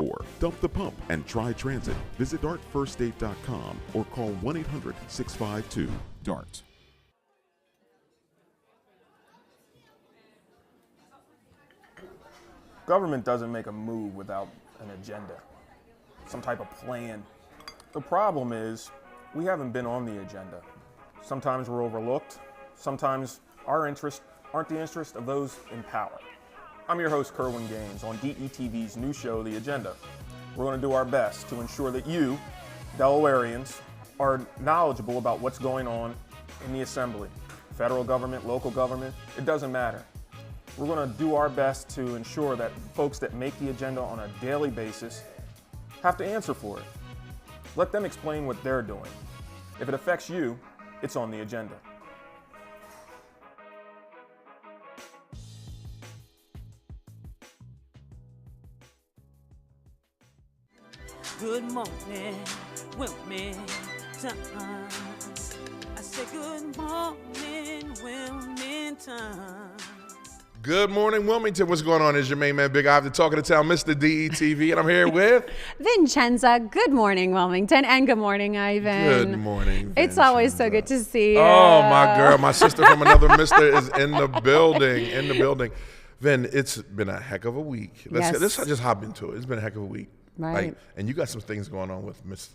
for. Dump the pump and try transit. Visit dartfirstaid.com or call 1-800-652-DART. Government doesn't make a move without an agenda, some type of plan. The problem is we haven't been on the agenda. Sometimes we're overlooked. Sometimes our interests aren't the interests of those in power. I'm your host, Kerwin Gaines, on DETV's new show, The Agenda. We're going to do our best to ensure that you, Delawareans, are knowledgeable about what's going on in the Assembly. Federal government, local government, it doesn't matter. We're going to do our best to ensure that folks that make the agenda on a daily basis have to answer for it. Let them explain what they're doing. If it affects you, it's on the agenda. Good morning, Wilmington. I say good morning, Wilmington. Good morning, Wilmington. What's going on? It's your main man, Big Ivan, the talk of the town, Mr. DETV, and I'm here with Vincenza. Good morning, Wilmington, and good morning, Ivan. Good morning, Vincenza. It's always so good to see you. Oh, my girl, my sister from another mister is in the building. Vin, it's been a heck of a week. Let's just hop into it. It's been a heck of a week. Right. And you got some things going on with Miss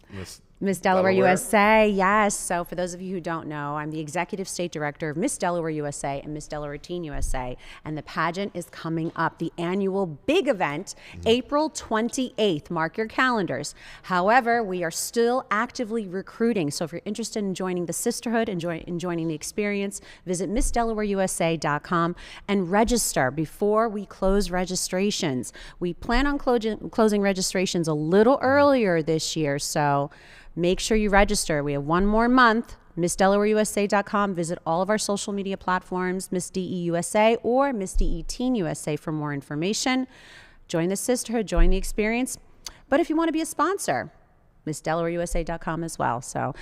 Delaware USA, yes. So for those of you who don't know, I'm the Executive State Director of Miss Delaware USA and Miss Delaware Teen USA, and the pageant is coming up, the annual big event, April 28th. Mark your calendars. However, we are still actively recruiting, so if you're interested in joining the sisterhood and joining the experience, visit MissDelawareUSA.com and register before we close registrations. We plan on closing registrations a little earlier this year, so make sure you register. We have one more month. MissDelawareUSA.com. Visit all of our social media platforms, Miss DE USA or Miss DE Teen USA for more information. Join the sisterhood, join the experience. But if you want to be a sponsor, MissDelawareUSA.com as well. So,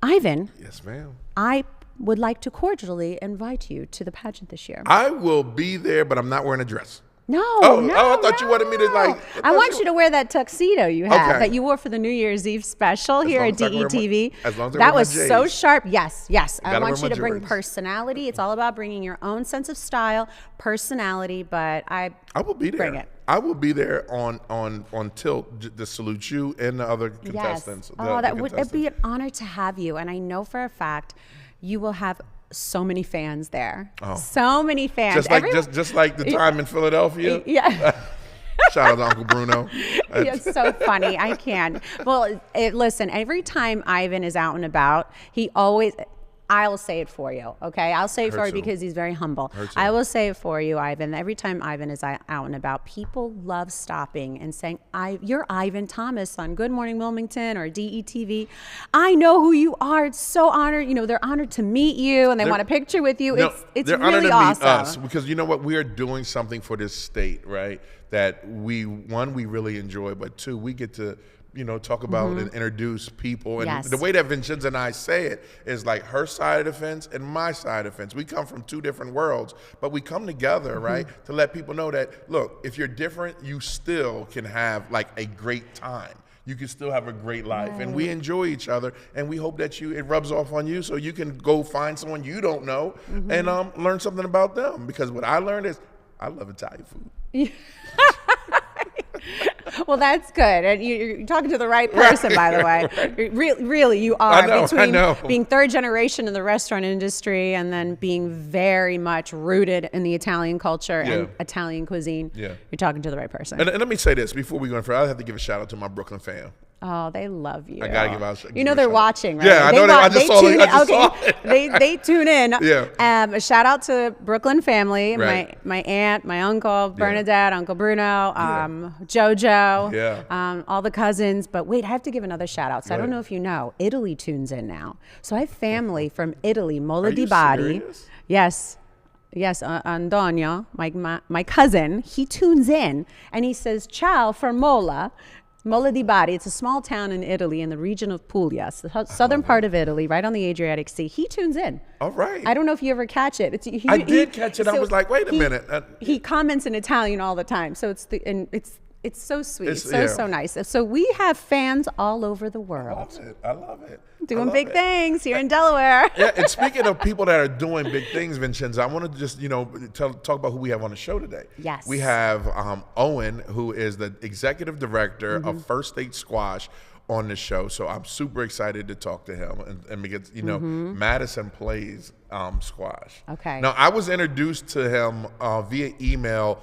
Ivan. Yes, ma'am. I would like to cordially invite you to the pageant this year. I will be there, but I'm not wearing a dress. No, I thought you wanted me to I want you to wear that tuxedo you have that you wore for the New Year's Eve special here at DETV. As long as I that wear was my so J's. sharp. Yes. I want you to bring Jordans. personality. It's all about bringing your own sense of style, personality. But I will be there. Bring it. I will be there on tilt to salute you and the other contestants. Yes. It'd be an honor to have you. And I know for a fact you will have so many fans there. Oh. So many fans. Just like the time in Philadelphia. Yeah. Shout out to Uncle Bruno. It's so funny. I can't. Well, listen, every time Ivan is out and about, I'll say it for you, okay? I'll say it for you because he's very humble. I will say it for you, Ivan. Every time Ivan is out and about, people love stopping and saying, you're Ivan Thomas on Good Morning Wilmington or DETV. I know who you are. It's so honored. They're honored to meet you and they want a picture with you. It's they're really honored to awesome. meet us because you know what? We are doing something for this state, right? That we really enjoy, but two, we get to talk about and introduce people. And the way that Vincenza and I say it is like her side of the fence and my side of the fence. We come from two different worlds, but we come together, right? To let people know that, look, if you're different, you still can have like a great time. You can still have a great life. Right. And we enjoy each other. And we hope that it rubs off on you so you can go find someone you don't know and learn something about them. Because what I learned is I love Italian food. Well, that's good. And you're talking to the right person, by the way. Right. Really, you are. I know. Being third generation in the restaurant industry and then being very much rooted in the Italian culture and Italian cuisine, you're talking to the right person. And let me say this before we go in further. I have to give a shout out to my Brooklyn fam. Oh, they love you. I gotta give out. They're watching, right? Yeah, I know. I just saw it. They tune in. Yeah. A shout out to Brooklyn family. Right. My aunt, my uncle Bernadette, Uncle Bruno, JoJo. Yeah. All the cousins. But wait, I have to give another shout out. So I don't know if you know, Italy tunes in now. So I have family from Italy, Mola di Bari. Yes. Yes, Antonio, my cousin, he tunes in and he says, ciao for Mola di Bari. It's a small town in Italy in the region of Puglia, the southern part of Italy, right on the Adriatic Sea. He tunes in. All right. I don't know if you ever catch it. I did catch it. I was like, wait a minute. He comments in Italian all the time. So it's It's so sweet, so nice. So we have fans all over the world. I love it. Doing big things here in Delaware. Yeah, and speaking of people that are doing big things, Vincenza, I want to just, talk about who we have on the show today. Yes. We have Owen, who is the executive director of First State Squash on the show. So I'm super excited to talk to him and because, Madison plays squash. Okay. Now, I was introduced to him via email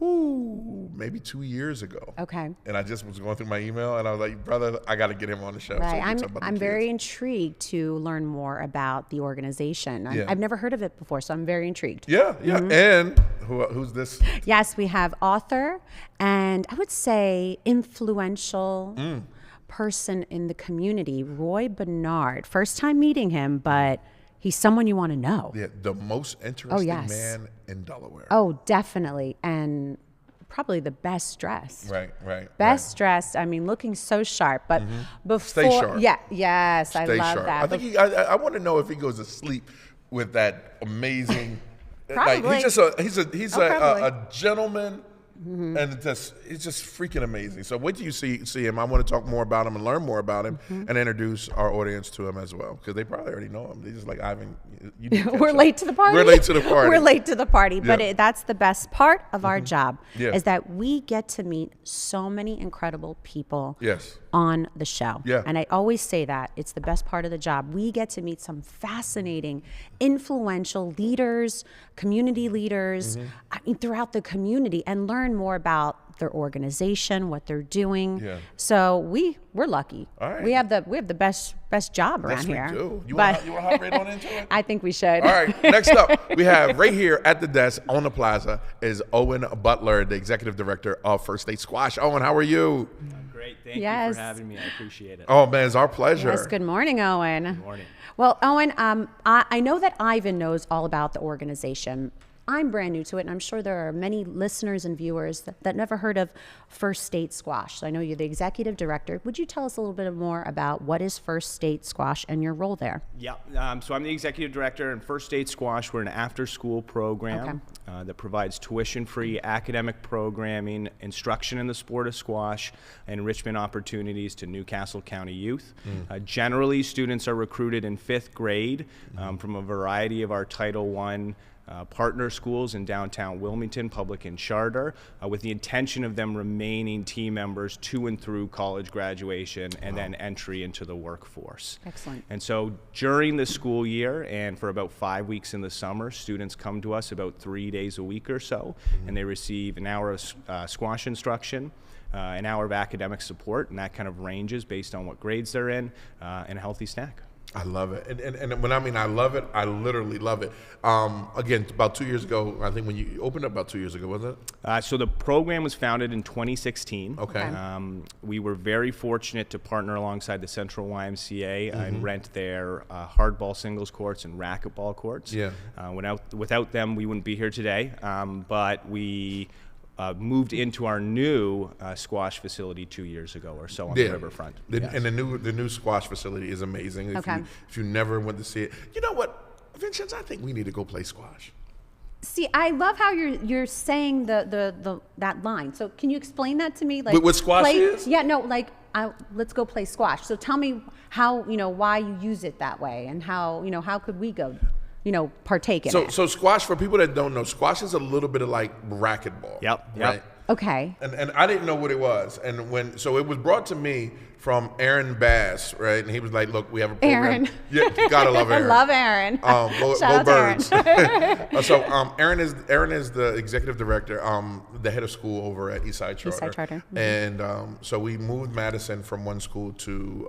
maybe 2 years ago. Okay. And I just was going through my email and I was like, brother, I got to get him on the show. Right. So I'm very intrigued to learn more about the organization. I've never heard of it before, so I'm very intrigued. Yeah. And who's this? Yes, we have author and I would say influential person in the community, Roi Barnard. First time meeting him, but he's someone you want to know. Yeah, the most interesting man in Delaware. Oh, definitely. And probably the best dressed. Right. Best dressed. I mean, looking so sharp. But before. Stay sharp. Yeah, yes, Stay I love sharp. that. I think I want to know if he goes to sleep with that amazing. Probably. Like, he's a gentleman. And he's just freaking amazing. So wait till you see him. I want to talk more about him and learn more about him and introduce our audience to him as well because they probably already know him. They just like Ivan. We're late to the party. We're late to the party. We're late to the party, Yeah. but that's the best part of our job Yeah. is that we get to meet so many incredible people Yes. on the show. Yeah. And I always say that it's the best part of the job. We get to meet some fascinating, influential leaders, community leaders, throughout the community and learn more about their organization, what they're doing. Yeah. So we're lucky. All right. We have the best job around here. We do. You want to hop right on into it? I think we should. All right, next up, we have right here at the desk on the plaza is Owen Butler, the executive director of First State Squash. Owen, how are you? Great. Thank you Yes. for having me. I appreciate it. Oh, man, it's our pleasure. Yes, good morning, Owen. Good morning. Well, Owen, I know that Ivan knows all about the organization. I'm brand new to it, and I'm sure there are many listeners and viewers that never heard of First State Squash. So I know you're the executive director. Would you tell us a little bit more about what is First State Squash and your role there? Yeah. So I'm the executive director in First State Squash. We're an after-school program that provides tuition-free academic programming, instruction in the sport of squash, and enrichment opportunities to Newcastle County youth. Generally, students are recruited in 5th grade from a variety of our Title I partner schools in downtown Wilmington, public and charter, with the intention of them remaining team members to and through college graduation and then entry into the workforce. Excellent. And so during the school year and for about 5 weeks in the summer, students come to us about 3 days a week or so, and they receive an hour of squash instruction, an hour of academic support, and that kind of ranges based on what grades they're in, and a healthy snack. I love it. And when I love it, I literally love it. Again, about 2 years ago, I think when you opened up about 2 years ago, wasn't it? So the program was founded in 2016. Okay. We were very fortunate to partner alongside the Central YMCA and rent their hardball singles courts and racquetball courts. Yeah. Without them, we wouldn't be here today. But we moved into our new squash facility 2 years ago or so on the riverfront. Yes. And the new squash facility is amazing. If you never went to see it, you know what, Vincenzo, I think we need to go play squash. See, I love how you're saying that line. So can you explain that to me? Like What squash is? Yeah, no, like let's go play squash. So tell me how, why you use it that way and how could we go partake in it. So squash, for people that don't know, squash is a little bit of like racquetball. Yep. Right? Okay. And I didn't know what it was. And so it was brought to me from Aaron Bass, right? And he was like, look, we have a program. Aaron. Yeah, gotta love Aaron. I love Aaron. Go Shout out to Birds. Aaron. So Aaron is the executive director, the head of school over at Eastside Charter. Eastside Charter. And so we moved Madison from one school to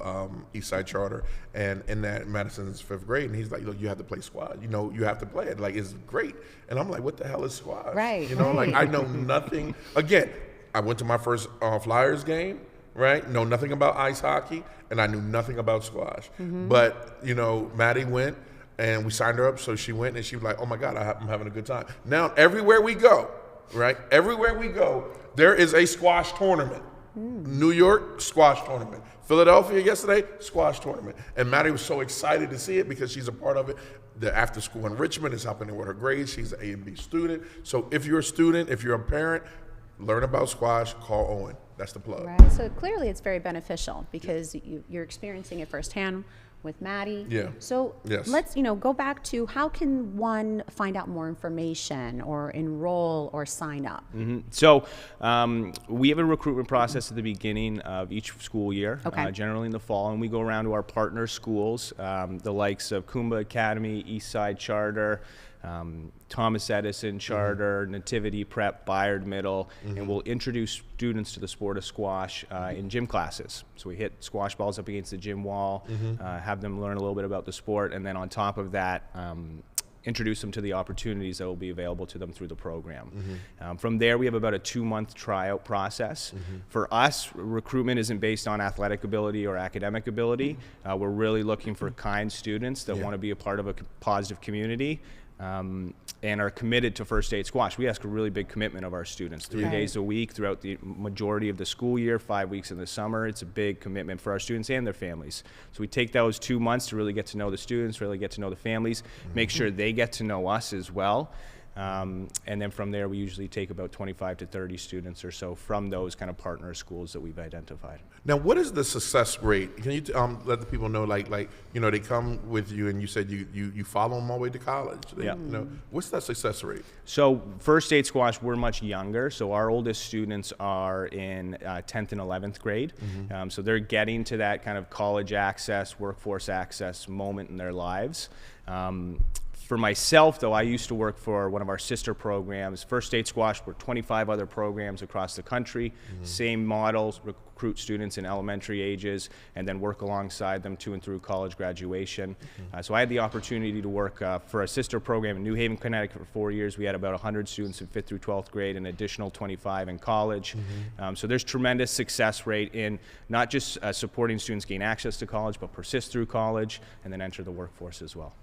Eastside Charter. And in that, Madison's 5th grade. And he's like, look, you have to play squash. You have to play it. Like, it's great. And I'm like, what the hell is squash? Right. Like, I know nothing. Again, I went to my first Flyers game. Right? Know nothing about ice hockey, and I knew nothing about squash. But, Maddie went, and we signed her up, so she went, and she was like, oh, my God, I'm having a good time. Now, everywhere we go, right? Everywhere we go, there is a squash tournament. New York, squash tournament. Philadelphia yesterday, squash tournament. And Maddie was so excited to see it because she's a part of it. The after-school enrichment is helping her with her grades. She's an A and B student. So if you're a student, if you're a parent, learn about squash, call Owen. That's the plug. Right. So clearly it's very beneficial because you're experiencing it firsthand with Maddie. Yeah. So Yes. let's, go back to how can one find out more information or enroll or sign up? So we have a recruitment process at the beginning of each school year, Okay. generally in the fall, and we go around to our partner schools, the likes of Coomba Academy, Eastside Charter, Thomas Edison Charter, Nativity Prep, Bayard Middle, and we'll introduce students to the sport of squash in gym classes. So we hit squash balls up against the gym wall, have them learn a little bit about the sport, and then on top of that, introduce them to the opportunities that will be available to them through the program. From there, we have about a 2-month tryout process. For us, recruitment isn't based on athletic ability or academic ability. We're really looking for kind students that want to be a part of a positive community. And are committed to First Aid Squash. We ask a really big commitment of our students, 3 days a week throughout the majority of the school year, 5 weeks in the summer. It's a big commitment for our students and their families. So we take those 2 months to really get to know the students, really get to know the families, make sure they get to know us as well. And then from there, we usually take about 25 to 30 students or so from those kind of partner schools that we've identified. Now, what is the success rate? Can you let the people know, they come with you and you said you follow them all the way to college. What's that success rate? So First Aid Squash, we're much younger. So our oldest students are in 10th and 11th grade. So they're getting to that kind of college access, workforce access moment in their lives. For myself, though, I used to work for one of our sister programs, First Aid Squash. We're 25 other programs across the country, same models, recruit students in elementary ages, and then work alongside them to and through college graduation. So I had the opportunity to work for a sister program in New Haven, Connecticut for 4 years. We had about 100 students in 5th through 12th grade, an additional 25 in college. So there's tremendous success rate in not just supporting students gain access to college, but persist through college and then enter the workforce as well.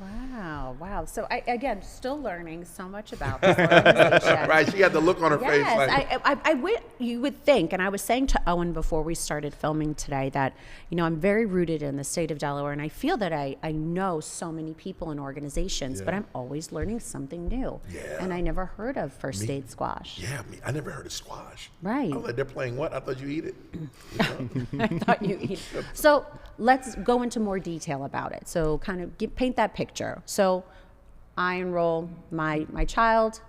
Wow. So again, still learning so much about this organization. Right, she had the look on her face. Yes, you would think, and I was saying to Owen before we started filming today that, I'm very rooted in the state of Delaware, and I feel that I know so many people and organizations, but I'm always learning something new. Yeah. And I never heard of First Aid Squash. Yeah, I never heard of squash. Right. I was like, they're playing what? I thought you eat it. I thought you eat it. So let's go into more detail about it. So kind of paint that picture. So I enroll my child.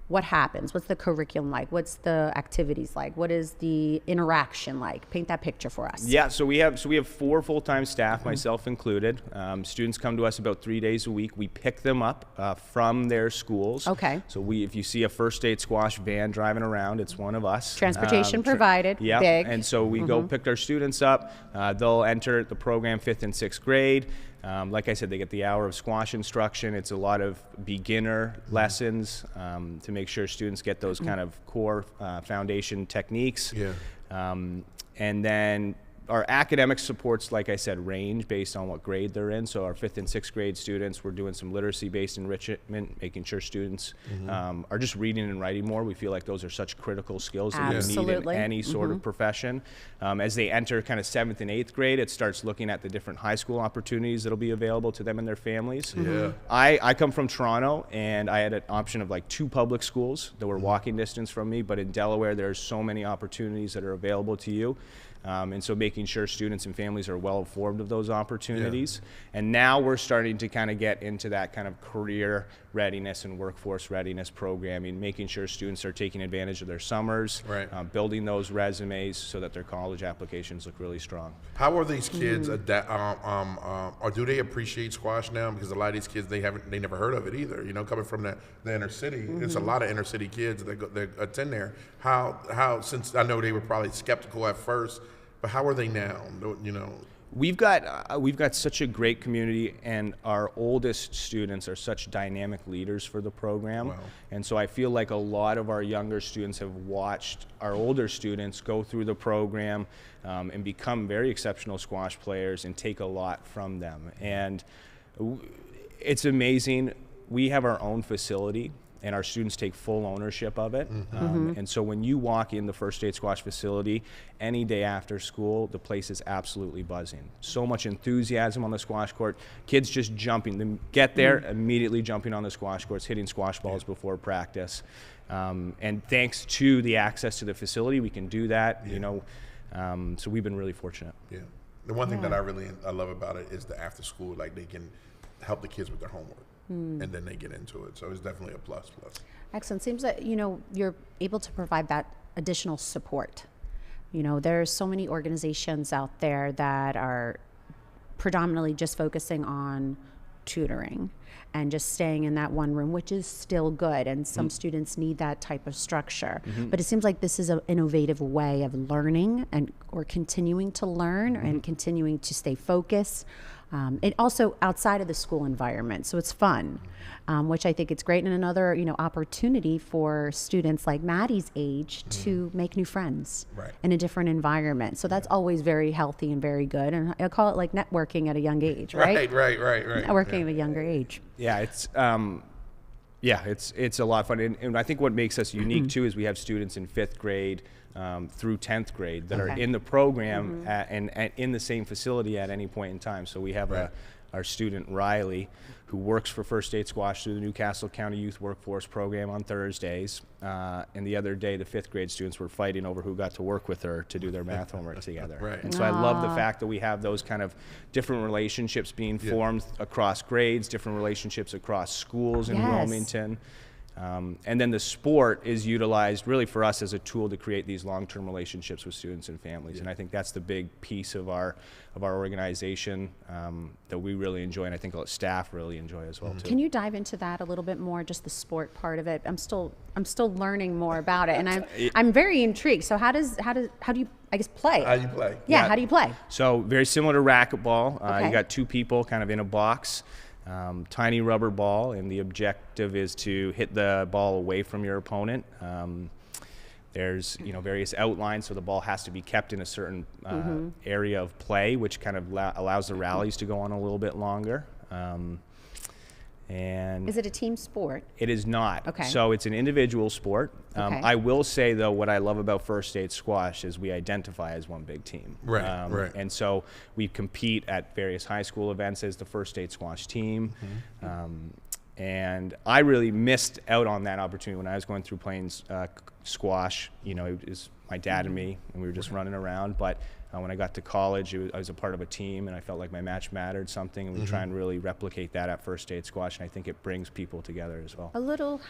What happens? What's the curriculum like? What's the activities like? What is the interaction like? Paint that picture for us. Yeah, so we have 4 full-time staff, myself included. Students come to us about 3 days a week. We pick them up from their schools. Okay. So if you see a First Aid Squash van driving around, it's one of us. Transportation provided. Yeah. Big. And so we go pick our students up. They'll enter the program 5th and 6th grade. Like I said, they get the hour of squash instruction. It's a lot of beginner lessons to make sure students get those kind of core foundation techniques. Yeah. And then our academic supports, like I said, range based on what grade they're in. So our 5th and 6th grade students, we're doing some literacy-based enrichment, making sure students are just reading and writing more. We feel like those are such critical skills that you need in any sort of profession. As they enter kind of 7th and 8th grade, it starts looking at the different high school opportunities that'll be available to them and their families. Yeah. I come from Toronto, and I had an option of like 2 public schools that were walking distance from me, but in Delaware, there's so many opportunities that are available to you. And so making sure students and families are well informed of those opportunities. And now we're starting to kind of get into that kind of career readiness and workforce readiness programming, making sure students are taking advantage of their summers, building those resumes so that their college applications look really strong. How are these kids, or do they appreciate squash now? Because a lot of these kids, they never heard of it either. Coming from the inner city, there's a lot of inner city kids that attend there. How, since I know they were probably skeptical at first, but how are they now? We've got such a great community, and our oldest students are such dynamic leaders for the program. Wow. And so I feel like a lot of our younger students have watched our older students go through the program and become very exceptional squash players and take a lot from them. And it's amazing. We have our own facility, and our students take full ownership of it. And so when you walk in the First Aid Squash facility, any day after school, the place is absolutely buzzing. So much enthusiasm on the squash court. Kids just jumping. They get there, immediately jumping on the squash courts, hitting squash balls before practice. And thanks to the access to the facility, we can do that, you know. So we've been really fortunate. Yeah. The one thing that I love about it is the after school, like they can help the kids with their homework and then they get into it. So it's definitely a plus. Excellent. Seems that, you know, you're able to provide that additional support. You know, there's so many organizations out there that are predominantly just focusing on tutoring and just staying in that one room, which is still good. And some students need that type of structure. But it seems like this is an innovative way of learning or continuing to learn and continuing to stay focused. And also outside of the school environment. So it's fun, which I think it's great. And another, you know, opportunity for students like Maddie's age to make new friends in a different environment. So that's always very healthy and very good. And I call it like networking at a young age, right? Right. Networking at a younger age. Yeah, it's a lot of fun. And I think what makes us unique too is we have students in 5th grade through 10th grade that are in the program and in the same facility at any point in time. So we have our student Riley, who works for First State Squash through the Newcastle County Youth Workforce Program on Thursdays. And the other day, the 5th grade students were fighting over who got to work with her to do their math homework together. And so I love the fact that we have those kind of different relationships being formed across grades, different relationships across schools in Wilmington. And then the sport is utilized really for us as a tool to create these long-term relationships with students and families. And I think that's the big piece of our organization that we really enjoy, and I think staff really enjoy as well too. Can you dive into that a little bit more, just the sport part of it? I'm still learning more about it, and I'm very intrigued. So how do you, I guess, play? How you play? Yeah, how do you play? So very similar to racquetball. You got 2 people kind of in a box. Tiny rubber ball, and the objective is to hit the ball away from your opponent. There's various outlines, so the ball has to be kept in a certain area of play, which kind of allows the rallies to go on a little bit longer. And is it a team sport? It is not. Okay. So it's an individual sport. I will say, though, what I love about First State Squash is we identify as one big team. Right. And so we compete at various high school events as the First State Squash team. And I really missed out on that opportunity when I was going through playing squash. You know, it was my dad and me, and we were just running around. But when I got to college, I was a part of a team, and I felt like my match mattered something, and we try and really replicate that at First State Squash, and I think it brings people together as well. A little,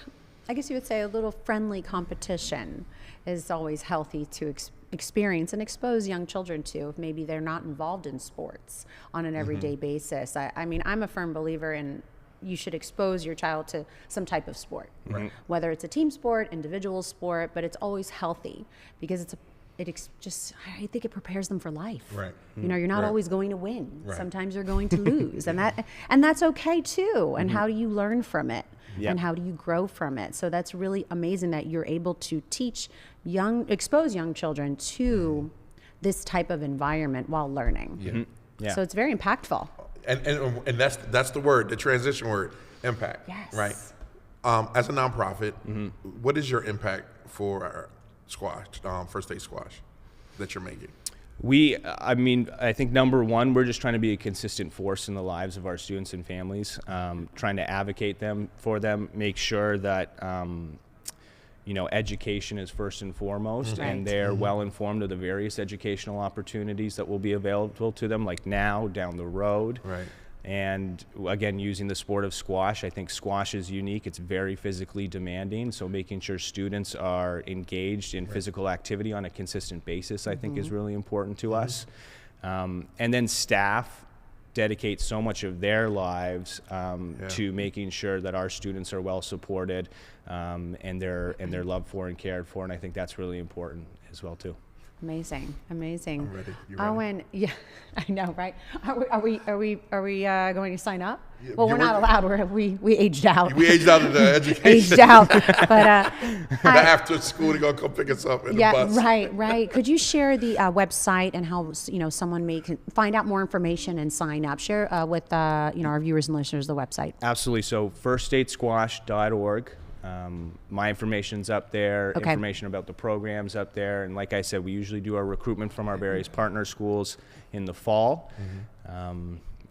I guess you would say, a little friendly competition is always healthy to experience and expose young children to if maybe they're not involved in sports on an everyday basis. I mean, I'm a firm believer in you should expose your child to some type of sport, whether it's a team sport, individual sport, but it's always healthy because I think it prepares them for life. Right. You know, you're not always going to win. Right. Sometimes you're going to lose, and that's okay too. And how do you learn from it? And how do you grow from it? So that's really amazing that you're able to expose young children to this type of environment while learning. So it's very impactful. And that's the word, the transition word, impact. Yes. Right. As a nonprofit, what is your impact for squash, First State Squash, that you're making? I think number one, we're just trying to be a consistent force in the lives of our students and families, trying to advocate for them, make sure that education is first and foremost, and they're well informed of the various educational opportunities that will be available to them, like now, down the road. Right. And again, using the sport of squash, I think squash is unique. It's very physically demanding, so making sure students are engaged in physical activity on a consistent basis, I think, is really important to us. And then staff dedicate so much of their lives to making sure that our students are well supported and they're loved for and cared for, and I think that's really important as well too. Amazing. I'm ready. You ready? Owen, yeah, I know, right? Are we going to sign up? Yeah, well, we're not allowed. We aged out. We aged out of the education. Aged out, but after school, they're gonna come pick us up in the bus. Right. Could you share the website and how someone may find out more information and sign up? Share with our viewers and listeners the website. Absolutely. So firststatesquash.org. My information's up there, information about the programs up there, and like I said, we usually do our recruitment from our various partner schools in the fall.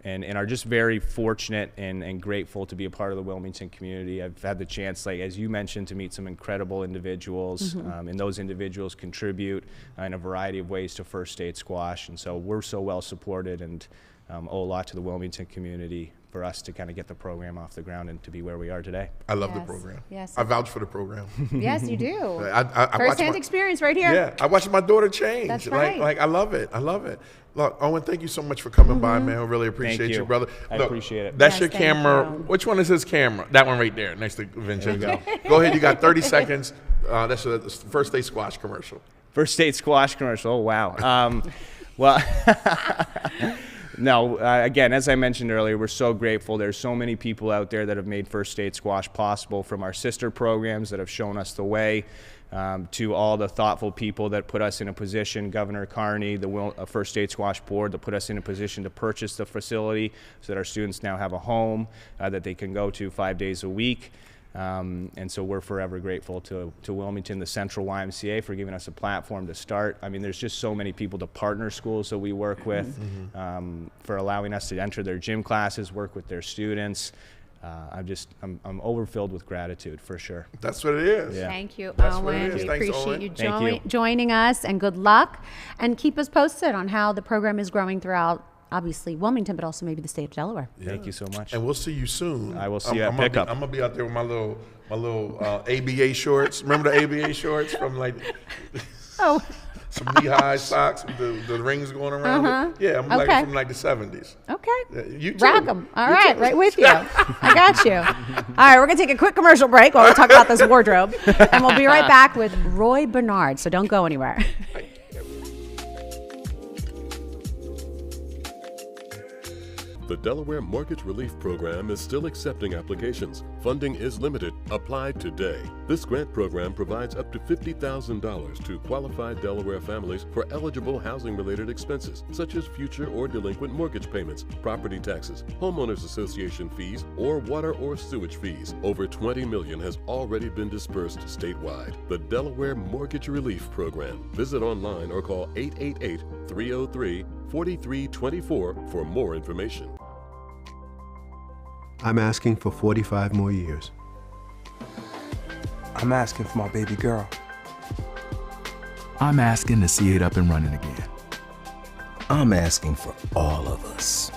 and are just very fortunate and grateful to be a part of the Wilmington community. I've had the chance, like as you mentioned, to meet some incredible individuals, and those individuals contribute in a variety of ways to First State Squash, and so we're so well supported and owe a lot to the Wilmington community for us to kind of get the program off the ground and to be where we are today. I love the program. Yes. I vouch for the program. Yes, you do. I First-hand experience right here. Yeah, I watched my daughter change. That's right. Like I love it. I love it. Look, Owen, thank you so much for coming by, man. I really appreciate you, brother. I Look, appreciate it. That's Yes, your thank camera. you. Which one is his camera? That one right there, next to Vincenzo. Go ahead. You got 30 seconds. That's a First State Squash commercial. First State Squash commercial. Oh, wow. Well, no, again, as I mentioned earlier, we're so grateful. There's so many people out there that have made First State Squash possible, from our sister programs that have shown us the way, to all the thoughtful people that put us in a position, Governor Carney, the First State Squash Board, that put us in a position to purchase the facility so that our students now have a home that they can go to 5 days a week. And so we're forever grateful to Wilmington, the Central YMCA, for giving us a platform to start. I mean, there's just so many people, the partner schools that we work with, for allowing us to enter their gym classes, work with their students. I'm overfilled with gratitude, for sure. That's what it is. Yeah. Thank you, That's what it Owen. is. We Thanks, appreciate Owen. you, Thank you. joining us, and good luck. And keep us posted on how the program is growing throughout, obviously, Wilmington, but also maybe the state of Delaware. Thank you so much. And we'll see you soon. I will see you at pickup. I'm gonna be out there with my little ABA shorts. Remember the ABA shorts from like Oh, some knee-high socks with the rings going around? Yeah, I'm like Okay. from like the 70s. okay. You too. Rock them. All You right, too. right with you. I got you. All right, we're going to take a quick commercial break while we talk about this wardrobe. And we'll be right back with Roi Barnard, so don't go anywhere. The Delaware Mortgage Relief Program is still accepting applications. Funding is limited. Apply today. This grant program provides up to $50,000 to qualified Delaware families for eligible housing-related expenses, such as future or delinquent mortgage payments, property taxes, homeowners association fees, or water or sewage fees. Over $20 million has already been dispersed statewide. The Delaware Mortgage Relief Program. Visit online or call 888-303-4324 for more information. I'm asking for 45 more years. I'm asking for my baby girl. I'm asking to see it up and running again. I'm asking for all of us.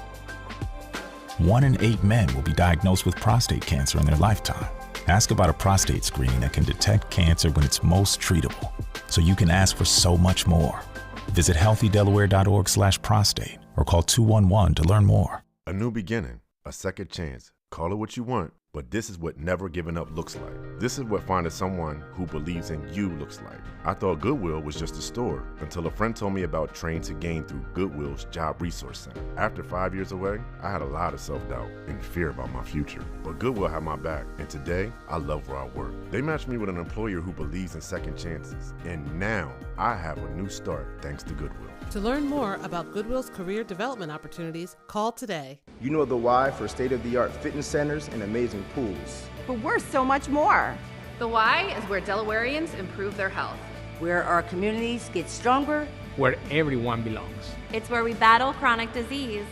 1 in 8 men will be diagnosed with prostate cancer in their lifetime. Ask about a prostate screening that can detect cancer when it's most treatable, so you can ask for so much more. Visit healthydelaware.org/prostate or call 211 to learn more. A new beginning, a second chance. Call it what you want, but this is what never giving up looks like. This is what finding someone who believes in you looks like. I thought Goodwill was just a store until a friend told me about Train to Gain through Goodwill's Job Resource Center. After 5 years away, I had a lot of self-doubt and fear about my future, but Goodwill had my back, and today, I love where I work. They matched me with an employer who believes in second chances, and now I have a new start thanks to Goodwill. To learn more about Goodwill's career development opportunities, call today. You know the why for state-of-the-art fitness centers and amazing pools. But we're so much more. The why is where Delawareans improve their health. Where our communities get stronger. Where everyone belongs. It's where we battle chronic disease.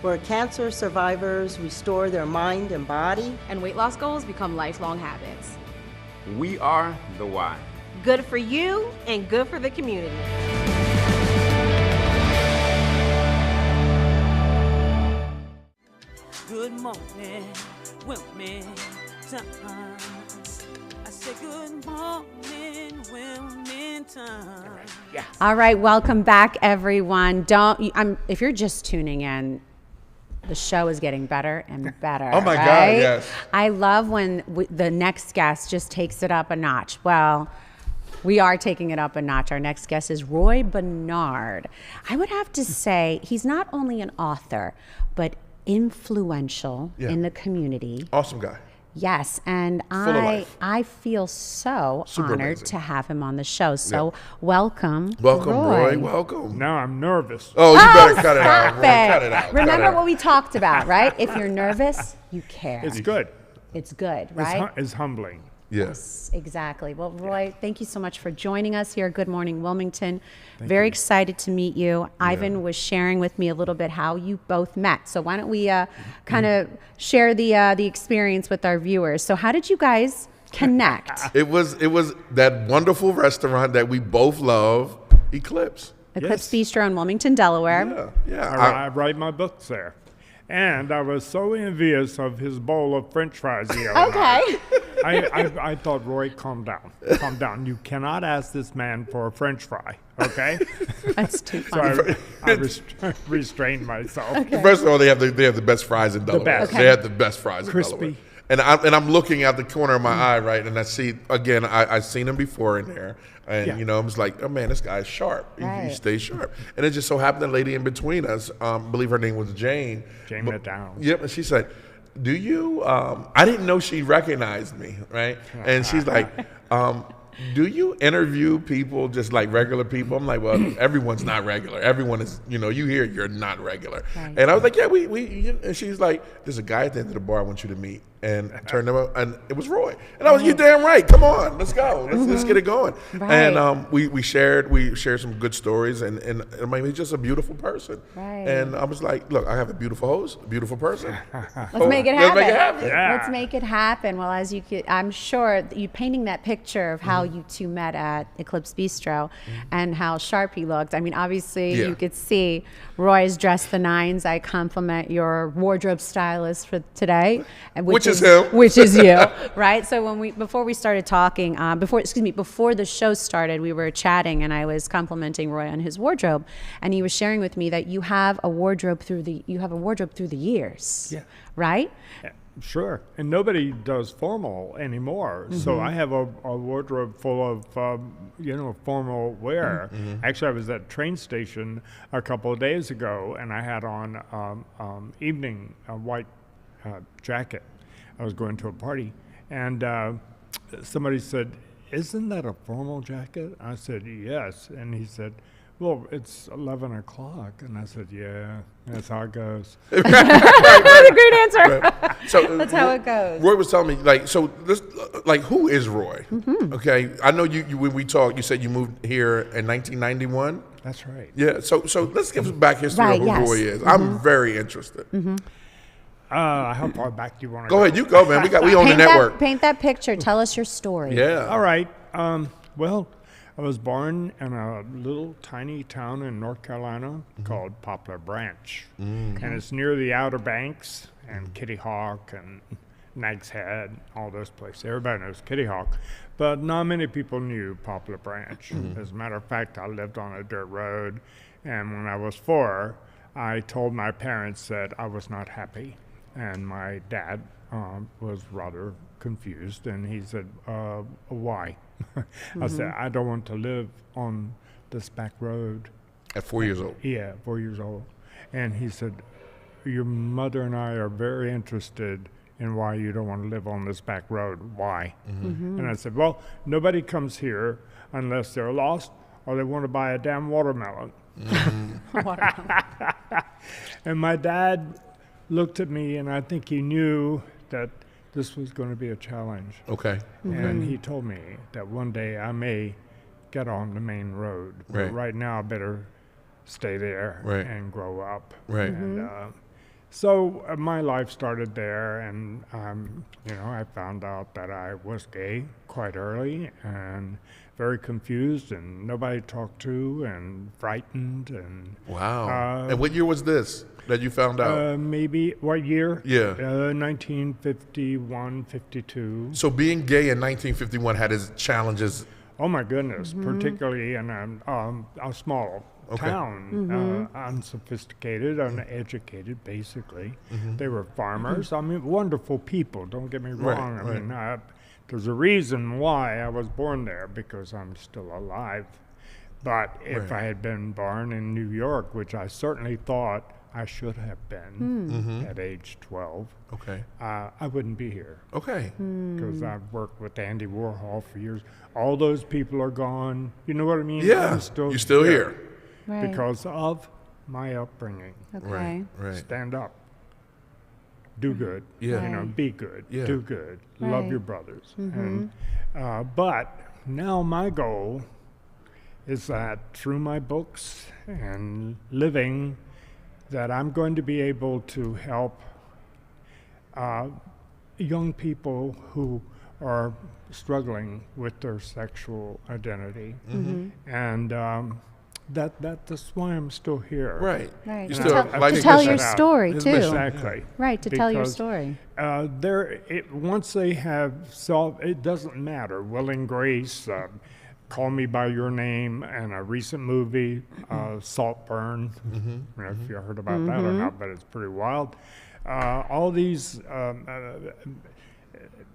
Where cancer survivors restore their mind and body. And weight loss goals become lifelong habits. We are the why. Good for you and good for the community. Good morning, Wilmington. I say good morning, Wilmington. Yeah. All right, welcome back, everyone. If you're just tuning in, the show is getting better and better. Oh my right? God, yes. I love when the next guest just takes it up a notch. Well, we are taking it up a notch. Our next guest is Roi Barnard. I would have to say he's not only an author, but influential in the community. Awesome guy. Yes, and I feel so Super honored amazing. to have him on the show. So welcome, Roi. Welcome. Now I'm nervous. Oh, you better cut it out, stop Roi. Cut it out. Remember what we talked about, right? If you're nervous, you care. It's good. It's good, right? It's humbling. Yes, exactly. Well, Roi, thank you so much for joining us here. Good morning, Wilmington. Very excited to meet you. Ivan was sharing with me a little bit how you both met. So why don't we kind of share the experience with our viewers? So how did you guys connect? It was that wonderful restaurant that we both love, Eclipse. Eclipse Bistro in Wilmington, Delaware. I write my books there. And I was so envious of his bowl of French fries the other night. I thought, Roi, calm down. Calm down. You cannot ask this man for a French fry, okay? That's too funny. So I restrained myself. Okay. First of all, they have the best fries in Delaware. The best. They have the best fries Crispy. in Delaware. And I'm looking out the corner of my eye, right, and I see, again, I've seen him before in there. And, you know, I'm just like, oh, man, this guy's sharp. He stays sharp. And it just so happened the lady in between us, I believe her name was Jane. Jane McDowell. Yep, and she said, do you, I didn't know she recognized me, right? And she's like, do you interview people just like regular people? I'm like, well, everyone's not regular. Everyone is, you know, you hear you're not regular. Right. And I was like, yeah, and she's like, there's a guy at the end of the bar I want you to meet. And I turned him up, and it was Roi. And I was, you damn right. Come on, let's go. Let's get it going. Right. And we shared some good stories, and I mean, he's just a beautiful person. Right. And I was like, look, I have a beautiful host, a beautiful person. Let's make it happen. Let's make it happen. Yeah. Let's make it happen. Well, as you could, I'm sure you painting that picture of how you two met at Eclipse Bistro and how sharp he looked. I mean, obviously you could see Roi's dressed the nines. I compliment your wardrobe stylist for today, which is him. Which is you, right? So before we started talking, before the show started, we were chatting, and I was complimenting Roi on his wardrobe, and he was sharing with me that you have a wardrobe through the years, right? Yeah, sure, and nobody does formal anymore. So I have a wardrobe full of formal wear. Actually, I was at a train station a couple of days ago, and I had on evening white jacket. I was going to a party, and somebody said, "Isn't that a formal jacket?" I said, "Yes." And he said, "Well, it's 11 o'clock." And I said, "Yeah, that's how it goes." That's a great answer. Right. So that's how it goes. Roi was telling me, who is Roi? Okay, I know you when we talked, you said you moved here in 1991. That's right. Yeah. So let's give back history of who Roi is. I'm very interested. How far back do you want to go? Go ahead, you go, man. We own the network. Paint that picture. Tell us your story. Yeah. All right. Well, I was born in a little tiny town in North Carolina called Poplar Branch. And it's near the Outer Banks and Kitty Hawk and Nag's Head, all those places. Everybody knows Kitty Hawk. But not many people knew Poplar Branch. As a matter of fact, I lived on a dirt road. And when I was 4, I told my parents that I was not happy. And my dad was rather confused, and he said, why? I said, I don't want to live on this back road. At 4 years old? Yeah, 4 years old. And he said, your mother and I are very interested in why you don't want to live on this back road. Why? And I said, well, nobody comes here unless they're lost or they want to buy a damn watermelon. And my dad looked at me, and I think he knew that this was going to be a challenge. Okay. And he told me that one day I may get on the main road. But right now I better stay there and grow up. Right. And so my life started there, and I found out that I was gay quite early and very confused, and nobody to talk to, and frightened. And wow. And what year was this that you found out? Maybe, what year? Yeah. 1951, 52. So being gay in 1951 had its challenges. Oh my goodness, particularly in a small town, unsophisticated, uneducated, basically. They were farmers. I mean, wonderful people, don't get me wrong. I mean, there's a reason why I was born there, because I'm still alive. But if I had been born in New York, which I certainly thought I should have been at age 12, I wouldn't be here. Okay. Because I've worked with Andy Warhol for years. All those people are gone. You know what I mean? Yeah. You're still here. Because of my upbringing. Okay. Right. Stand up. do good, be good, do good, love your brothers. And, but now my goal is that through my books and living, that I'm going to be able to help young people who are struggling with their sexual identity. And that's why I'm still here. Right. You To tell your story, too. Exactly. Right, to tell your story. Once they have solved, it doesn't matter. Will and Grace, Call Me By Your Name, and a recent movie, Saltburn. I don't know if you heard about that or not, but it's pretty wild. All these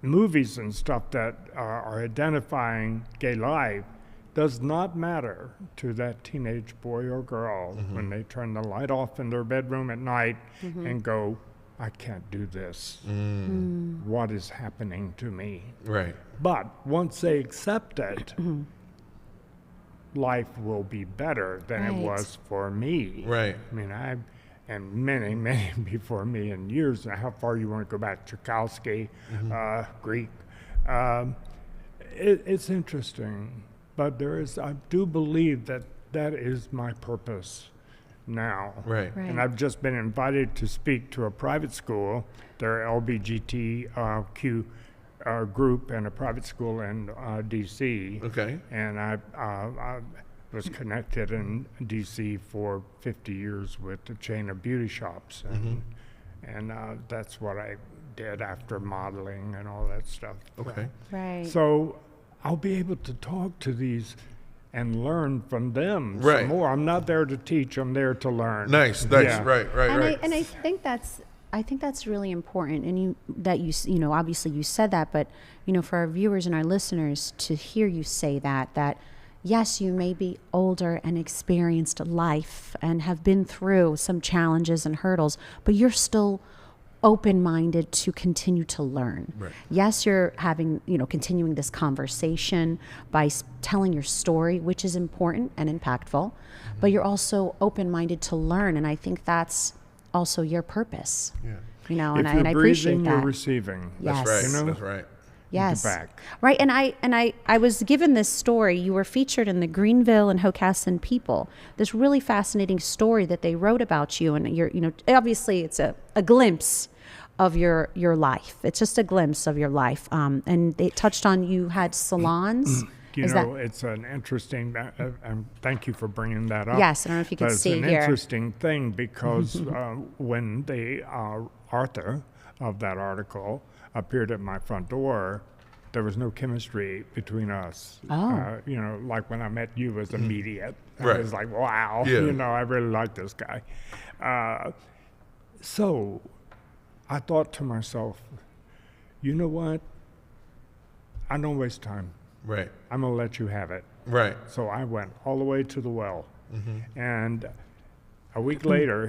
movies and stuff that are identifying gay life does not matter to that teenage boy or girl when they turn the light off in their bedroom at night and go, I can't do this. What is happening to me? Right. But once they accept it, life will be better than it was for me. Right. I mean, and many, many before me in years. How far you want to go back? Tchaikovsky, Greek. It's interesting, but I do believe that is my purpose now. Right. And I've just been invited to speak to a private school, their LGBTQ group, and a private school in D.C. Okay. And I was connected in D.C. for 50 years with a chain of beauty shops, and that's what I did after modeling and all that stuff. Okay. Right. So I'll be able to talk to these and learn from them some more. I'm not there to teach, I'm there to learn. Nice. Right. And I think that's really important, and you obviously you said that, but for our viewers and our listeners to hear you say that yes, you may be older and experienced life and have been through some challenges and hurdles, but you're still open-minded to continue to learn. Right. Yes, you're having, continuing this conversation by telling your story, which is important and impactful, but you're also open-minded to learn, and I think that's also your purpose. Yeah. And I appreciate that. You're receiving. Yes. That's right. That's right. Yes. Back. Right. And I was given this story. You were featured in the Greenville and Hocassin People. This really fascinating story that they wrote about you, and obviously it's a glimpse of your life. It's just a glimpse of your life. And they touched on you had salons. It's an interesting, thank you for bringing that up. Yes, I don't know if you can see here. It's an interesting thing because when the author of that article appeared at my front door, there was no chemistry between us. Like when I met you, it was immediate. Right. I was like, wow, I really like this guy. So I thought to myself, you know what? I don't waste time. Right. I'm going to let you have it. Right. So I went all the way to the well. And a week later,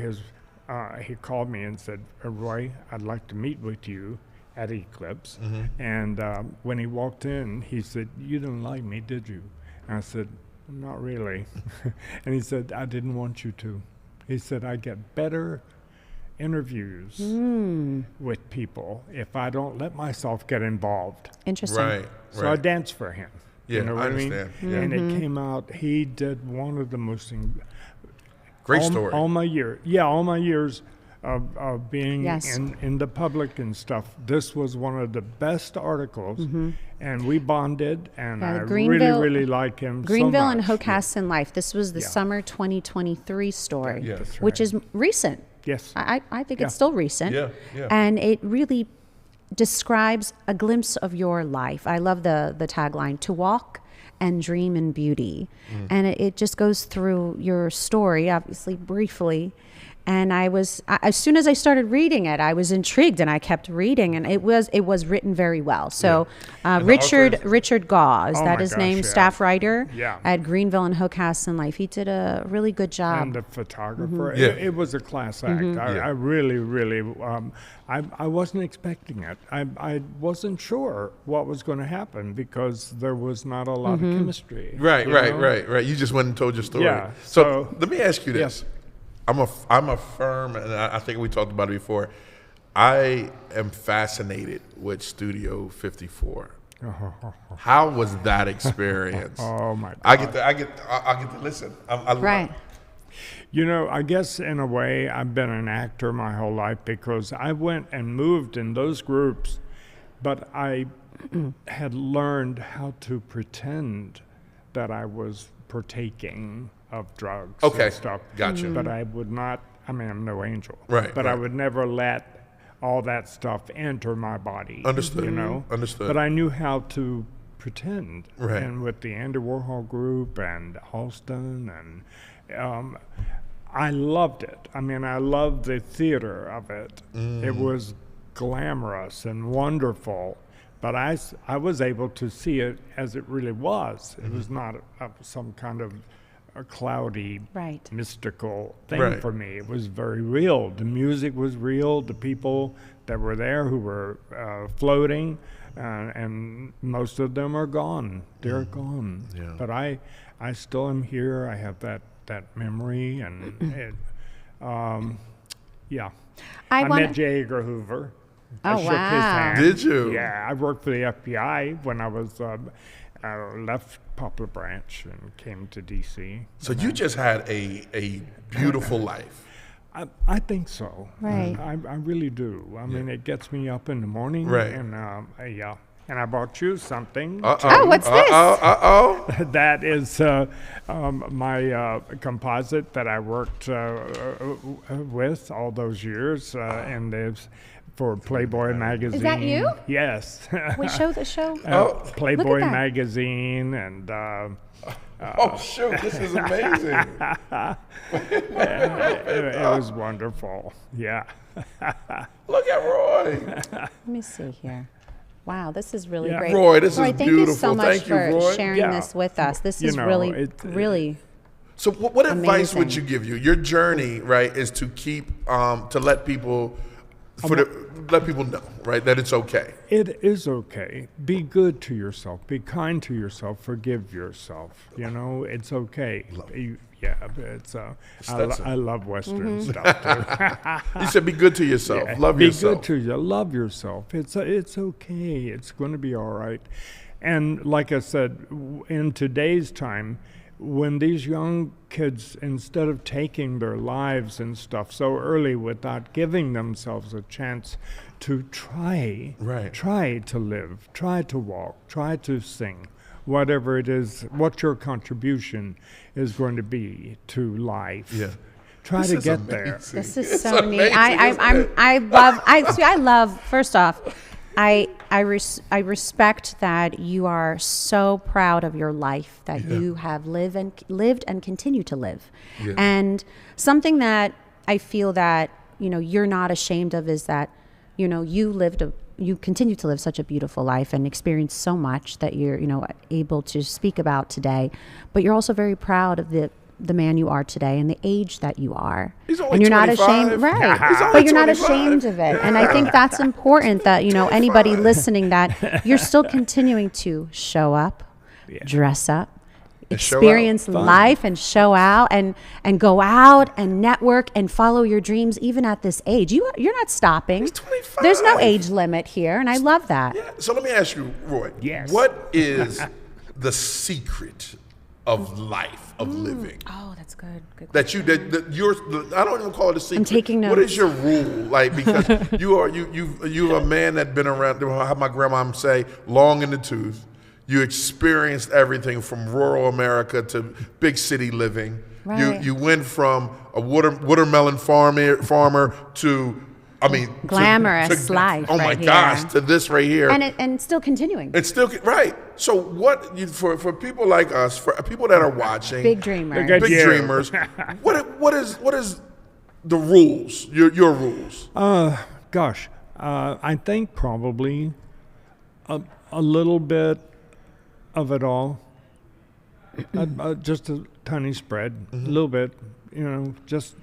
he called me and said, Roi, I'd like to meet with you at Eclipse. And when he walked in, he said, you didn't like me, did you? And I said, not really. And he said, I didn't want you to. He said, I get better interviews with people if I don't let myself get involved. Interesting. Right. So I danced for him. Yeah, you know what I understand. I mean? And it came out, he did one of the most great story. All my years of being in the public and stuff, this was one of the best articles, and we bonded, and I really like him Greenville so much. and Hocassin Life. This was the summer 2023 story, That's which right. is recent. Yes. I think it's still recent. Yeah. And it really describes a glimpse of your life. I love the tagline, to walk and dream in beauty. And it just goes through your story, obviously briefly. And as soon as I started reading it, I was intrigued, and I kept reading, and it was written very well. So Richard Gause, that is named staff writer at Greenville and Hocassin Life. He did a really good job. And the photographer. It was a class act. I really, I wasn't expecting it. I wasn't sure what was going to happen because there was not a lot of chemistry. Right. You just went and told your story. Yeah. So let me ask you this. I'm a firm, and I think we talked about it before, I am fascinated with Studio 54. How was that experience? Oh my God! I get to listen. Right. You know, I guess in a way I've been an actor my whole life because I went and moved in those groups, but I had learned how to pretend that I was partaking of drugs and stuff. Gotcha. But I would not, I mean, I'm no angel. Right. But I would never let all that stuff enter my body. Understood. You know? Understood. But I knew how to pretend. Right. And with the Andy Warhol group and Halston and I loved it. I mean, I loved the theater of it. It was glamorous and wonderful, but I was able to see it as it really was. It was not some kind of a cloudy, mystical thing for me. It was very real. The music was real. The people that were there who were floating, and most of them are gone. They're gone. Yeah. But I still am here. I have that memory, and yeah. I met J. Edgar Hoover. I shook his hand. Did you? Yeah, I worked for the FBI when I was left Poplar Branch and came to D.C. So you just had a beautiful life. I think so. Right. I really do. I mean, it gets me up in the morning. Right. And yeah. And I bought you something. Oh, what's this? That is my composite that I worked with all those years, and it's for Playboy magazine. Is that you? Yes. Wait, show the show. Playboy magazine and. Oh shoot! This is amazing. It was wonderful. Yeah. Look at Roy. Let me see here. Wow, this is really Yeah. great. Roy, this is thank beautiful. you so much Thank you, for Roy. sharing this with us. This is really. So what advice would amazing. you give you? Your journey, right, is to keep to let people let people know, right, that it's okay. It is okay. Be good to yourself. Be kind to yourself. Forgive yourself. You know, it's okay. Yeah, it's I love Western stuff too. You said be good to yourself. Love yourself. Be good to you. Love yourself. It's okay. It's going to be all right. And like I said, in today's time, when these young kids, instead of taking their lives and stuff so early without giving themselves a chance to try to live, try to walk, try to sing, whatever it is, what your contribution is going to be to life. Yeah. Try to get there. This is so neat. I love. First off, I respect that you are so proud of your life that you have lived and continue to live. Yeah. And something that I feel that, you're not ashamed of is that, you continue to live such a beautiful life and experience so much that you're, able to speak about today. But you're also very proud of the man you are today and the age that you are. He's only and you're 25. not ashamed, right? He's only But you're 25. not ashamed of it. And I think that's important that, anybody listening, that you're still continuing to show up, dress up, experience life and show out and go out and network and follow your dreams even at this age. You're not stopping. He's 25. There's no age limit here, and I love that. Yeah. So let me ask you, Roy. Yes. What is the secret of life, of living? Oh, that's good. Good that you're I don't even call it a secret. I'm taking notes. What is your rule? Like, because you're a man that's been around, how my grandma say, long in the tooth. You experienced everything from rural America to big city living. Right. You went from a watermelon farmer to, glamorous life. Oh my gosh, to this right here. And still continuing. It's still right. So what for people like us, for people that are watching, big dreamers, what is the rules? Your rules? Gosh, I think probably a little bit of it all. Just a tiny spread, a little bit. Just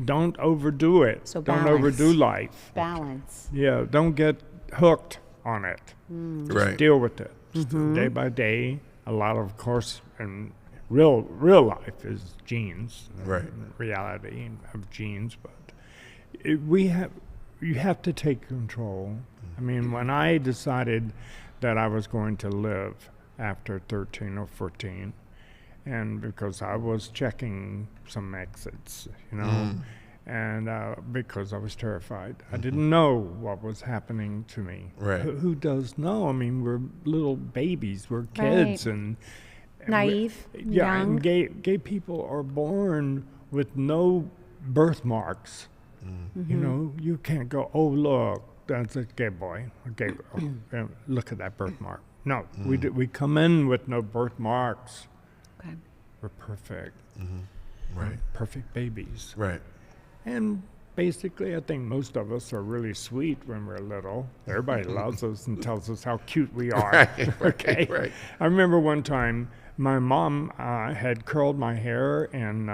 don't overdo it. So don't overdo life. Balance. Yeah, don't get hooked on it. Just deal with it. Just day by day. A lot of course, and real life is genes. Right. Reality of genes, but we you have to take control. I mean, when I decided that I was going to live after 13 or 14, and because I was checking some exits, you know, and because I was terrified. I didn't know what was happening to me. Right. Who does know? I mean, we're little babies, we're kids, and naive, yeah, young. And gay people are born with no birthmarks. You know, you can't go, oh, look, that's a gay boy, a gay girl. Look at that birthmark. No, we come in with no birthmarks. Okay. We're perfect. Right. Perfect babies. Right. And basically, I think most of us are really sweet when we're little. Everybody loves us and tells us how cute we are. Okay. Right. I remember one time my mom had curled my hair, and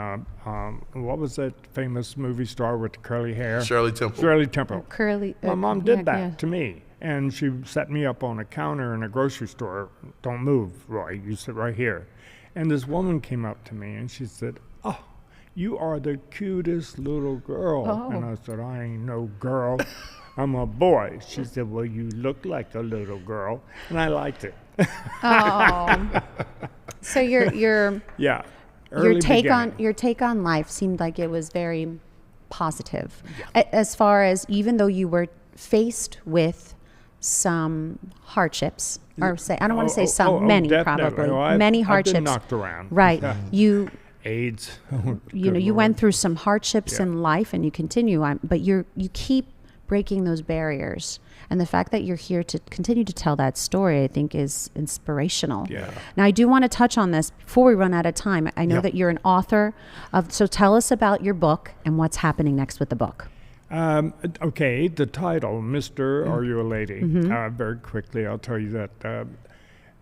what was that famous movie star with the curly hair? Shirley Temple. Shirley Temple. Curly. My mom did that to me, and she set me up on a counter in a grocery store. Don't move, Roy. You sit right here. And this woman came up to me, and she said, "Oh, you are the cutest little girl." Oh. And I said, "I ain't no girl. I'm a boy." She said, "Well, you look like a little girl." And I liked it. Oh. So your yeah. your take on life seemed like it was very positive. As far as, even though you were faced with some hardships, or say, I don't want to say some, many definitely. probably, many hardships. I've been knocked around. Right. Yeah. You AIDS. you know, you went through some hardships in life, and you continue on, but you keep breaking those barriers. And the fact that you're here to continue to tell that story, I think, is inspirational. Yeah. Now, I do want to touch on this before we run out of time. I know that you're an author so tell us about your book and what's happening next with the book. Okay, the title, Mr. Are You a Lady? Very quickly, I'll tell you that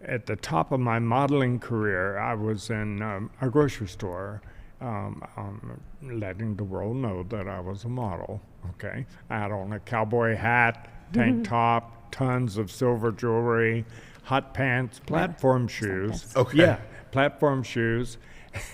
at the top of my modeling career, I was in a grocery store, letting the world know that I was a model. Okay, I had on a cowboy hat, tank top, tons of silver jewelry, hot pants, platform shoes. Okay. Yeah, platform shoes,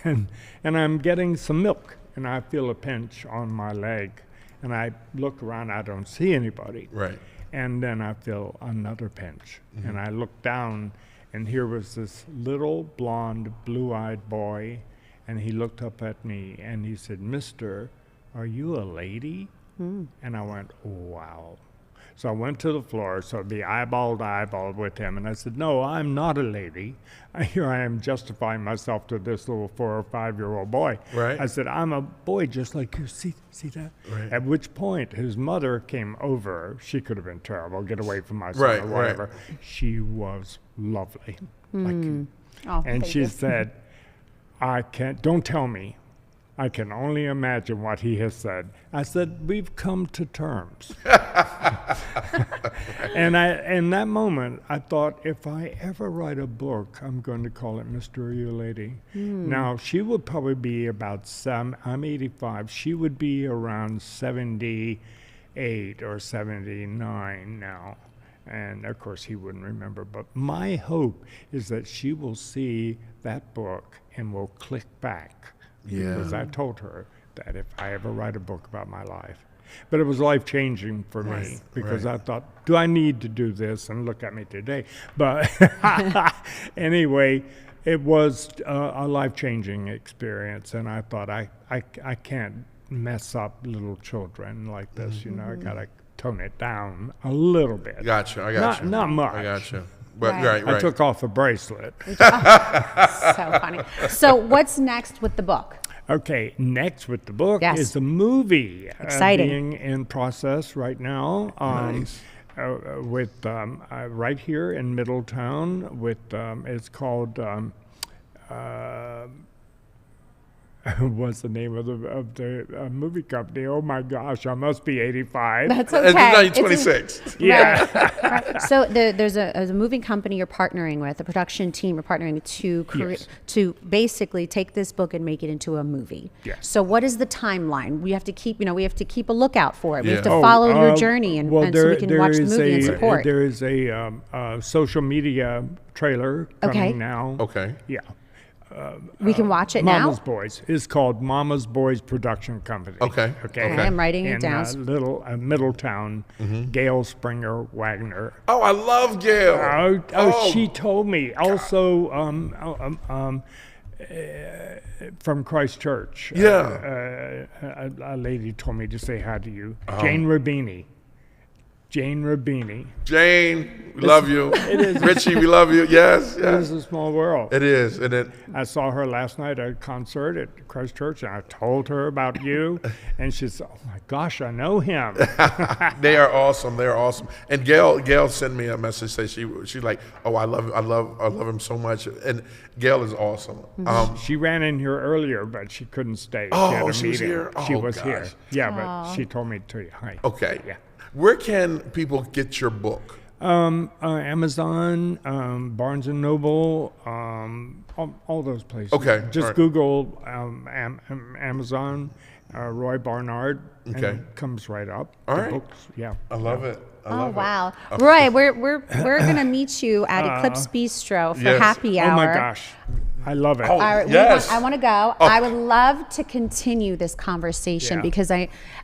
and I'm getting some milk, and I feel a pinch on my leg, and I look around, I don't see anybody. Right. And then I feel another pinch, and I look down, and here was this little blonde, blue-eyed boy, and he looked up at me, and he said, "Mister, are you a lady?" And I went, "Oh, wow." So I went to the floor, so I'd be eyeball to eyeball with him, and I said, "No, I'm not a lady. Here I am justifying myself to this little 4 or 5-year-old boy." Right. I said, "I'm a boy just like you. See that?" Right. At which point his mother came over. She could have been terrible. Get away from my son, or whatever. She was lovely, like you. Oh, And she you. said, don't tell me. I can only imagine what he has said." I said, "We've come to terms." And in that moment, I thought, if I ever write a book, I'm going to call it Mr. Are You a Lady? Now, she would probably be about I'm 85. She would be around 78 or 79 now. And of course, he wouldn't remember. But my hope is that she will see that book and will click back. Yeah. Because I told her that if I ever write a book about my life. But it was life-changing for me, because I thought, do I need to do this? And look at me today. But anyway, it was a life-changing experience. And I thought, I can't mess up little children like this. You know, I got to tone it down a little bit. I got you. Not much. I got you. But Right. I took off a bracelet. So funny. So what's next with the book? Okay, next with the book Yes. is a movie. Exciting. Being in process right now. Nice. With right here in Middletown. With it's called. What's the name of the movie company? Oh my gosh, I must be 85. That's okay. Now you're 26. Yeah. Right. So there's a moving company you're partnering with, a production team you're partnering with to basically take this book and make it into a movie. Yes. So what is the timeline? We have to keep a lookout for it. We have to Yeah. follow your journey, and so we can watch the movie and support. There is a social media trailer coming now. Okay. Yeah. we can watch it Mama's now. Boys. It's called Mama's Boys Production Company. Okay. I'm writing it down. In Middletown, Gail Springer Wagner. Oh, I love Gail. She told me. Also, from Christchurch. Yeah. A lady told me to say hi to you. Jane Rabini. Jane, we love you. It is. Richie, we love you. Yes. It is a small world. It is. And I saw her last night at a concert at Christchurch, and I told her about you, and she said, "Oh my gosh, I know him." They are awesome. They're awesome. And Gail sent me a message. Say she's like, "Oh, I love him so much." And Gail is awesome. She ran in here earlier, but she couldn't stay. Oh, she had a she was meeting. here? She Oh, was gosh. here. Yeah, but she told me to tell you hi. Okay. Yeah. Where can people get your book? Amazon, Barnes and Noble, all those places. Okay, Just all right. Google Amazon, Roi Barnard, and Okay. it comes right up. All The right. books, yeah. I love it. Oh wow, Roy, we're gonna meet you at Eclipse Bistro for yes. happy hour. Oh my gosh, I love it. Oh, All right, yes. I want to go. Oh. I would love to continue this conversation Yeah. because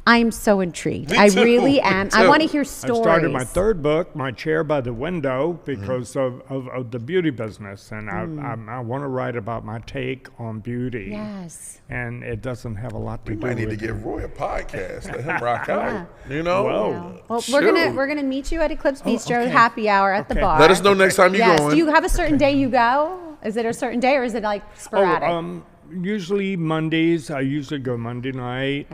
I'm so intrigued. Me I too. really Me am. too. I want to hear I stories. started my third book, My Chair by the Window, because of the beauty business, and I want to write about my take on beauty. Yes. And it doesn't have a lot to We do might need with to give Roy a podcast. Let him rock out. You know? Whoa. Well, Shoot. we're gonna meet you at Eclipse Bistro okay. happy hour at the Okay. bar. Let us know next time you're Yes. going. Do you have a certain day you go? Is it a certain day or is it like sporadic? Usually Mondays. I usually go Monday night.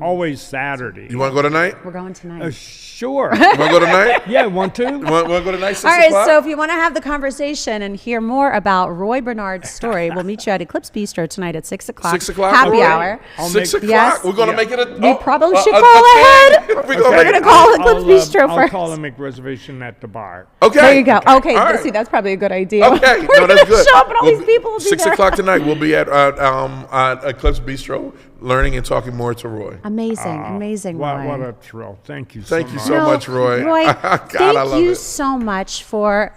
Always Saturday. You want to go tonight? We're going tonight. Sure. You want to go tonight? Yeah, want to? You want to go tonight, 6 All right, o'clock? so if you want to have the conversation and hear more about Roi Barnard's story, we'll meet you at Eclipse Bistro tonight at 6 o'clock. 6 o'clock? Happy Roy? hour. 6 o'clock? Yes. We're going to make it a... We probably should okay. call ahead. We're We're gonna going to call Eclipse Bistro I'll first. call and make reservation at the bar. Okay. There you go. Okay, All right. see, that's probably a good idea. Okay, We're no, that's gonna good. show up and all these people will be 6 there. o'clock tonight. We'll be at Eclipse Bistro, learning and talking more to Roy. Amazing, Roy. What a thrill. Thank you so Thank much. you so much, Roy. Roy, God, I thank love you it. so much for.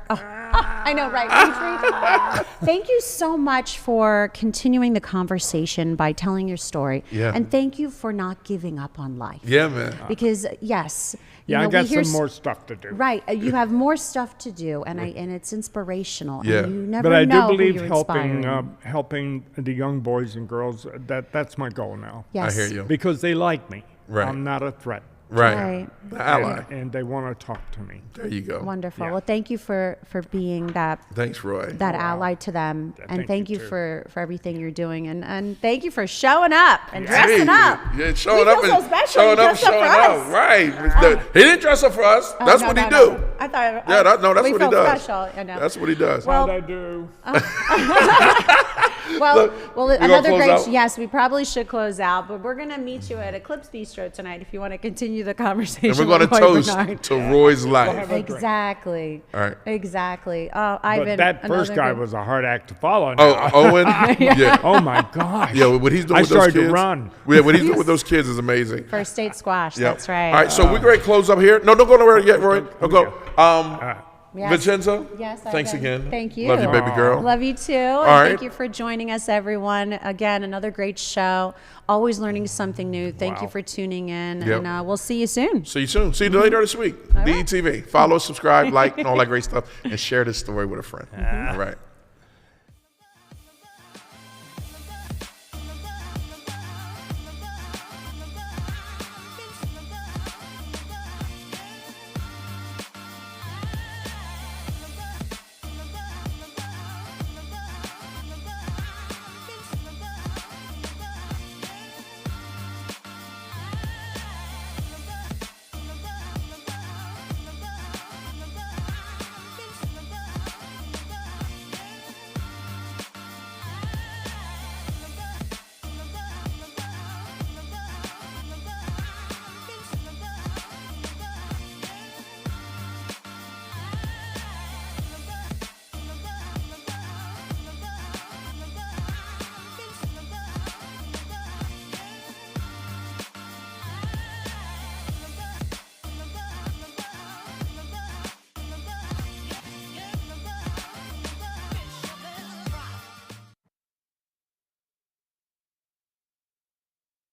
I know, right? Thank you so much for continuing the conversation by telling your story. Yeah. And thank you for not giving up on life. Yeah, man. Because yes. Yeah, you I know, got we hear some more stuff to do. Right, you have more stuff to do, and it's inspirational. Yeah. And you never But I know do believe who you're inspiring. helping the young boys and girls. That's my goal now. Yes. I hear you. Because they like me. Right. I'm not a threat. Right. The ally. And they want to talk to me. There you go. Wonderful. Yeah. Well, thank you for being that. Thanks, Roy. That ally to them, and thank you too. for everything you're doing, and thank you for showing up and dressing up. Yeah, showing We up feel so and special. showing You up, dressed up showing for up. us. Right. He didn't dress up for us. That's no, what he no, do. no. I thought. Yeah, that's we what he felt does. Special, I know. That's what he does. Well- I do. Well, gonna another close great. out? Yes, we probably should close out, but we're gonna meet you at Eclipse Bistro tonight if you want to continue the conversation. And we're going to with Roi toast Barnard. to Roy's life. Exactly. All right. Exactly. Oh, But Ivan. that first another guy good- was a hard act to follow. Oh, Now. Owen? Yeah. Oh my gosh. Yeah, what he's doing I with those started kids. to run. Yeah, what he's doing with those kids is amazing. First date squash. Yep. That's right. All right, so we're going to close up here. No, don't go nowhere yet, Roy. Don't go. Yes. Vincenzo? Yes. Thanks Ivan. again. Thank you. Love you, baby girl. Love you too. All And right. thank you for joining us, everyone. Again, another great show. Always learning something new. Thank you for tuning in, Yep. and we'll see you soon. See you soon. See you later this week. DETV. Follow, subscribe, like, and all that great stuff, and share this story with a friend. All right.